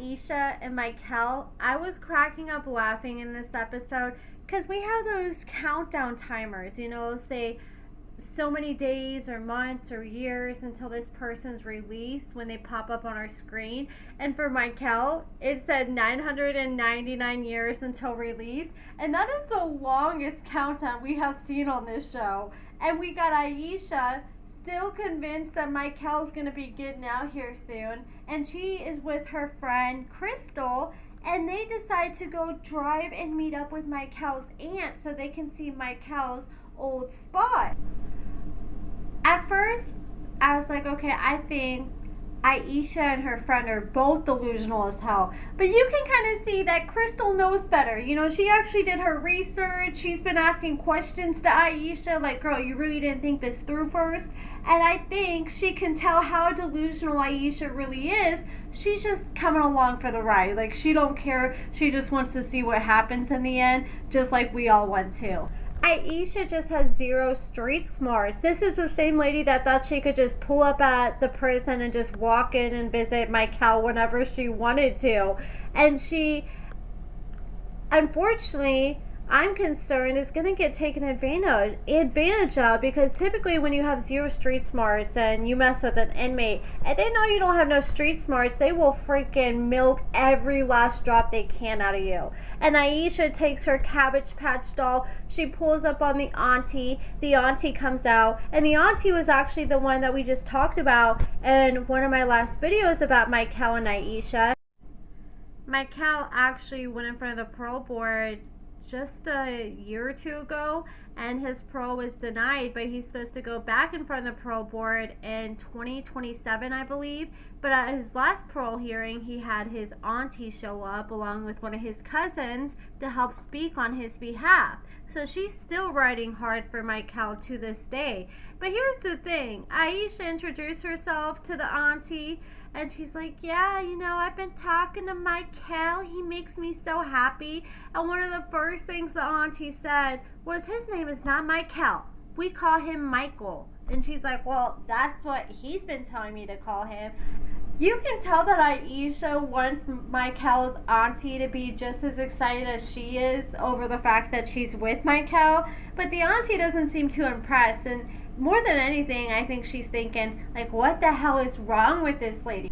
Ayesha and Mikhael, I was cracking up laughing in this episode because we have those countdown timers, say so many days or months or years until this person's released when they pop up on our screen. And for Mikhael, it said 999 years until release. And that is the longest countdown we have seen on this show. And we got Ayesha still convinced that Mikhael's going to be getting out here soon. And she is with her friend Crystal. And they decide to go drive and meet up with Mikhael's aunt so they can see Mikhael's old spot. At first, I was like, okay, I think Ayesha and her friend are both delusional as hell. But you can kind of see that Crystal knows better. She actually did her research. She's been asking questions to Ayesha, like, girl, you really didn't think this through first? And I think she can tell how delusional Ayesha really is. She's just coming along for the ride. Like, she don't care. She just wants to see what happens in the end, just like we all want to. Ayesha just has zero street smarts. This is the same lady that thought she could just pull up at the prison and just walk in and visit Mikhael whenever she wanted to. And she, unfortunately, I'm concerned is going to get taken advantage of, because typically when you have zero street smarts and you mess with an inmate and they know you don't have no street smarts, they will freaking milk every last drop they can out of you. And Ayesha takes her Cabbage Patch doll. She pulls up on the auntie. The auntie comes out, and the auntie was actually the one that we just talked about in one of my last videos about Mikhael and Ayesha. Mikhael actually went in front of the parole board just a year or two ago, and his parole was denied, but he's supposed to go back in front of the parole board in 2027, I believe. But at his last parole hearing, he had his auntie show up along with one of his cousins to help speak on his behalf. So she's still riding hard for Mikhael to this day. But here's the thing. Ayesha introduced herself to the auntie, and she's like, yeah, I've been talking to Mikhael. He makes me so happy. And one of the first things the auntie said was, his name is not Mikhael. We call him Michael. And she's like, well, that's what he's been telling me to call him. You can tell that Ayesha wants Mikhael's auntie to be just as excited as she is over the fact that she's with Mikhael. But the auntie doesn't seem too impressed. And more than anything, I think she's thinking, like, what the hell is wrong with this lady?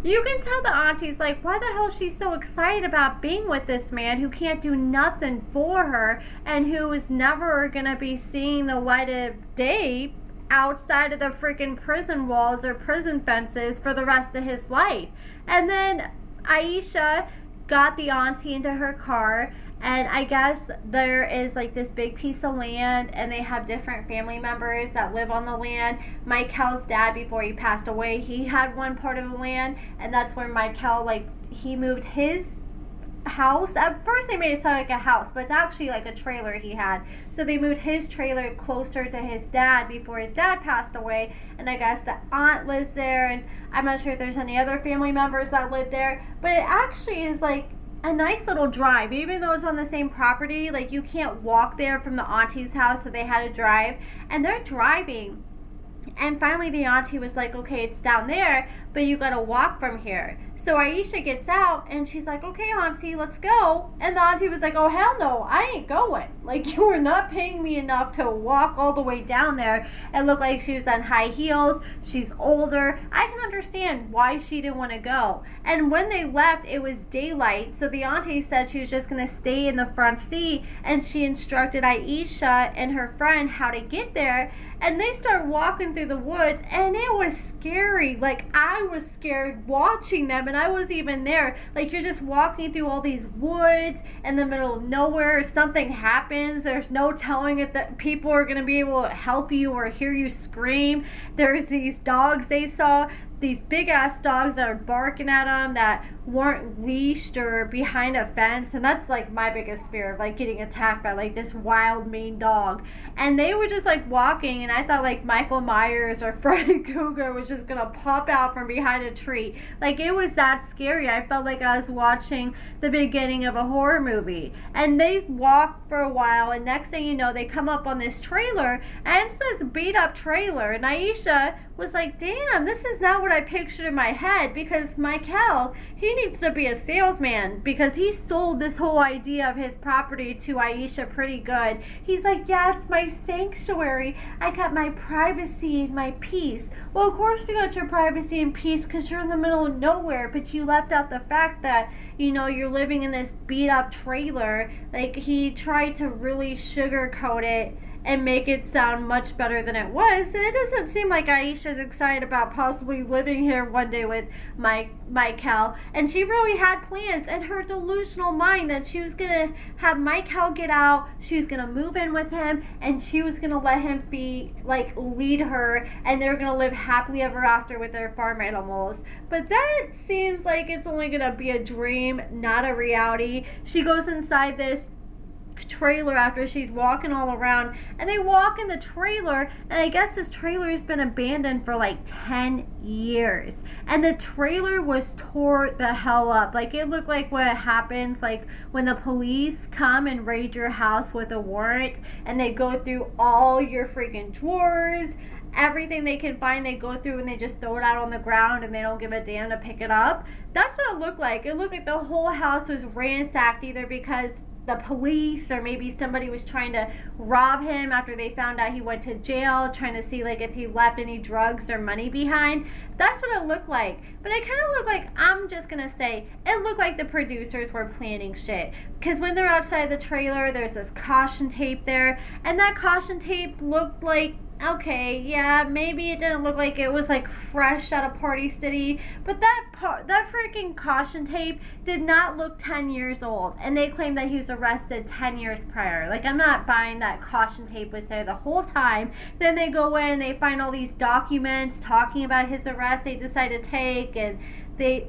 You can tell the auntie's like, why the hell is she so excited about being with this man who can't do nothing for her and who is never going to be seeing the light of day outside of the freaking prison walls or prison fences for the rest of his life. And then Ayesha got the auntie into her car, and I guess there is like this big piece of land, and they have different family members that live on the land. Mikhael's dad, before he passed away, he had one part of the land, and that's where Mikhael, he moved his house. At first they made it sound like a house, but it's actually like a trailer he had. So they moved his trailer closer to his dad before his dad passed away, and I guess the aunt lives there, and I'm not sure if there's any other family members that live there, but it actually is like a nice little drive. Even though it's on the same property, like, you can't walk there from the auntie's house, so they had to drive, and they're driving. And finally the auntie was like, okay, it's down there, but you gotta walk from here. So Ayesha gets out, and she's like, okay, auntie, let's go. And the auntie was like, oh, hell no, I ain't going. Like, you are not paying me enough to walk all the way down there. It looked like she was on high heels. She's older. I can understand why she didn't want to go. And when they left, it was daylight. So the auntie said she was just going to stay in the front seat, and she instructed Ayesha and her friend how to get there. And they start walking through the woods, and it was scary. Like, I was scared watching them, and I was even there. Like, you're just walking through all these woods in the middle of nowhere. Something happens. There's no telling if that people are going to be able to help you or hear you scream. There's these dogs they saw, these big ass dogs that are barking at them that weren't leashed or behind a fence, and that's like my biggest fear of like getting attacked by like this wild mean dog. And they were just like walking, and I thought like Michael Myers or Freddy Krueger was just gonna pop out from behind a tree. Like, it was that scary. I felt like I was watching the beginning of a horror movie. And they walk for a while, and next thing you know, they come up on this trailer, and it says beat up trailer, and Ayesha was like, damn, this is not what I pictured in my head, because Mikhael, he needs to be a salesman, because he sold this whole idea of his property to Ayesha pretty good. He's like, yeah, it's my sanctuary. I got my privacy and my peace. Well, of course you got your privacy and peace because you're in the middle of nowhere, but you left out the fact that, you know, you're living in this beat up trailer. Like, he tried to really sugarcoat it and make it sound much better than it was. And it doesn't seem like Ayesha's excited about possibly living here one day with Mikhael. And she really had plans in her delusional mind that she was going to have Mikhael get out, she was going to move in with him, and she was going to let him lead her, and they're going to live happily ever after with their farm animals. But that seems like it's only going to be a dream, not a reality. She goes inside this trailer after she's walking all around, and they walk in the trailer, and I guess this trailer has been abandoned for like 10 years, and the trailer was tore the hell up. Like, it looked like what happens like when the police come and raid your house with a warrant, and they go through all your freaking drawers, everything they can find, they go through and they just throw it out on the ground, and they don't give a damn to pick it up. That's what it looked like. It looked like the whole house was ransacked, either because the police or maybe somebody was trying to rob him after they found out he went to jail, trying to see like if he left any drugs or money behind. That's what it looked like. But it kind of looked like, I'm just gonna say, it looked like the producers were planning shit, because when they're outside the trailer, there's this caution tape there, and that caution tape looked like, okay, yeah, maybe it didn't look like it was like fresh out of Party City, but that freaking caution tape did not look 10 years old, and they claim that he was arrested 10 years prior. Like, I'm not buying that caution tape was there the whole time. Then they go in and they find all these documents talking about his arrest they decided to take, and they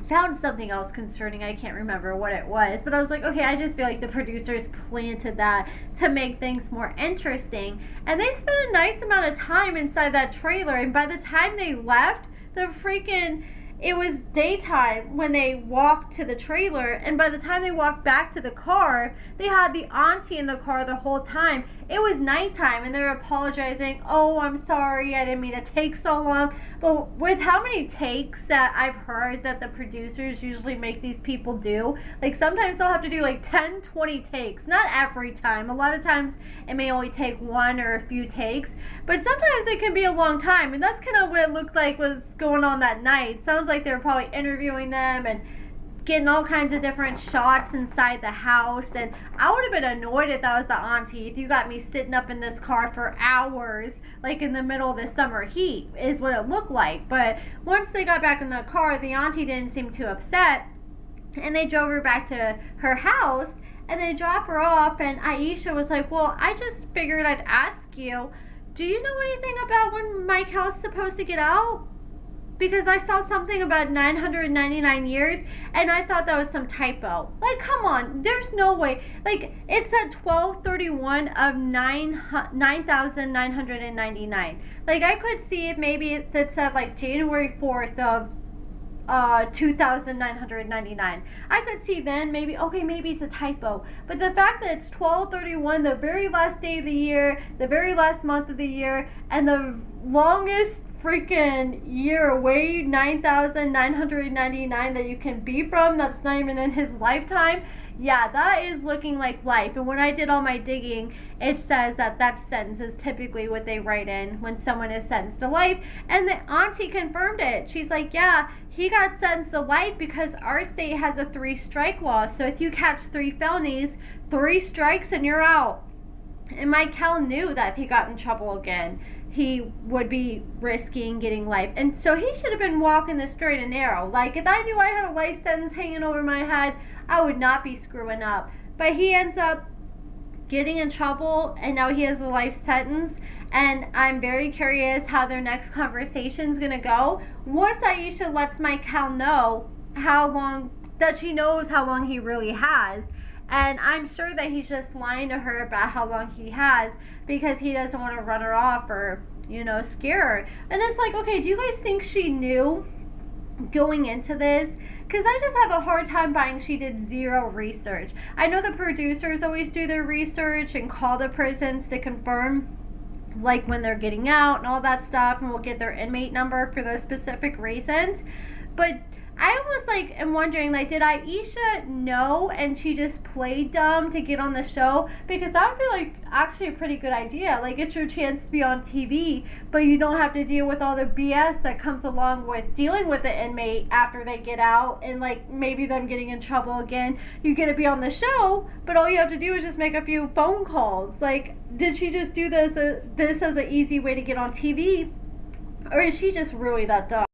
found something else concerning. I can't remember what it was, but I was like, okay, I just feel like the producers planted that to make things more interesting, and they spent a nice amount of time inside that trailer, and by the time they left, it was daytime when they walked to the trailer, and by the time they walked back to the car, they had the auntie in the car the whole time. It was nighttime, and they're apologizing. Oh, I'm sorry, I didn't mean to take so long. But with how many takes that I've heard that the producers usually make these people do, like sometimes they'll have to do like 10, 20 takes. Not every time. A lot of times it may only take one or a few takes, but sometimes it can be a long time, and that's kind of what it looked like was going on that night. Sounds like they were probably interviewing them and getting all kinds of different shots inside the house, and I would have been annoyed if that was the auntie. If you got me sitting up in this car for hours, like in the middle of the summer heat, is what it looked like. But once they got back in the car, the auntie didn't seem too upset, and they drove her back to her house, and they dropped her off, and Ayesha was like, well, I just figured I'd ask you, do you know anything about when Mikhael's supposed to get out? Because I saw something about 999 years, and I thought that was some typo. Like, come on, there's no way. Like, it said 12/31 of 9,999. Like, I could see if maybe it said like January 4th of 2,999. I could see then maybe, okay, maybe it's a typo. But the fact that it's 12/31, the very last day of the year, the very last month of the year, and the longest freaking year away, 9,999 that you can be from, that's not even in his lifetime. Yeah, that is looking like life. And when I did all my digging, it says that that sentence is typically what they write in when someone is sentenced to life. And the auntie confirmed it. She's like, yeah, he got sentenced to life because our state has a 3-strike law. So if you catch 3 felonies, 3 strikes and you're out. And Mikhael knew that if he got in trouble again, he would be risking getting life. And so he should have been walking the straight and narrow. Like, if I knew I had a life sentence hanging over my head, I would not be screwing up. But he ends up getting in trouble, and now he has a life sentence. And I'm very curious how their next conversation is going to go. Once Ayesha lets Mikhael know how long, that she knows how long he really has. And I'm sure that he's just lying to her about how long he has because he doesn't want to run her off or, you know, scare her. And it's like, okay, do you guys think she knew going into this? Because I just have a hard time buying she did 0 research. I know the producers always do their research and call the prisons to confirm like when they're getting out and all that stuff, and will get their inmate number for those specific reasons. But I almost like am wondering, like, did Ayesha know and she just played dumb to get on the show? Because that would be like actually a pretty good idea. Like, it's your chance to be on TV, but you don't have to deal with all the BS that comes along with dealing with the inmate after they get out, and like maybe them getting in trouble again. You get to be on the show, but all you have to do is just make a few phone calls. Like, did she just do this as an easy way to get on TV, or is she just really that dumb?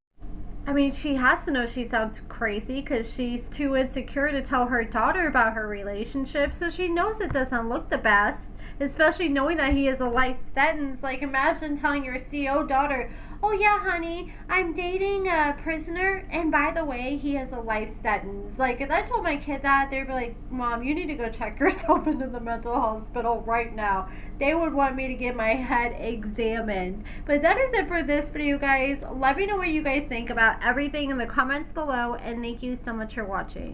I mean, she has to know she sounds crazy because she's too insecure to tell her daughter about her relationship, so she knows it doesn't look the best, especially knowing that he is a life sentence. Like, imagine telling your CO daughter, oh yeah, honey, I'm dating a prisoner, and by the way, he has a life sentence. Like, if I told my kid that, they'd be like, Mom, you need to go check yourself into the mental hospital right now. They would want me to get my head examined. But that is it for this video, guys. Let me know what you guys think about everything in the comments below, and thank you so much for watching.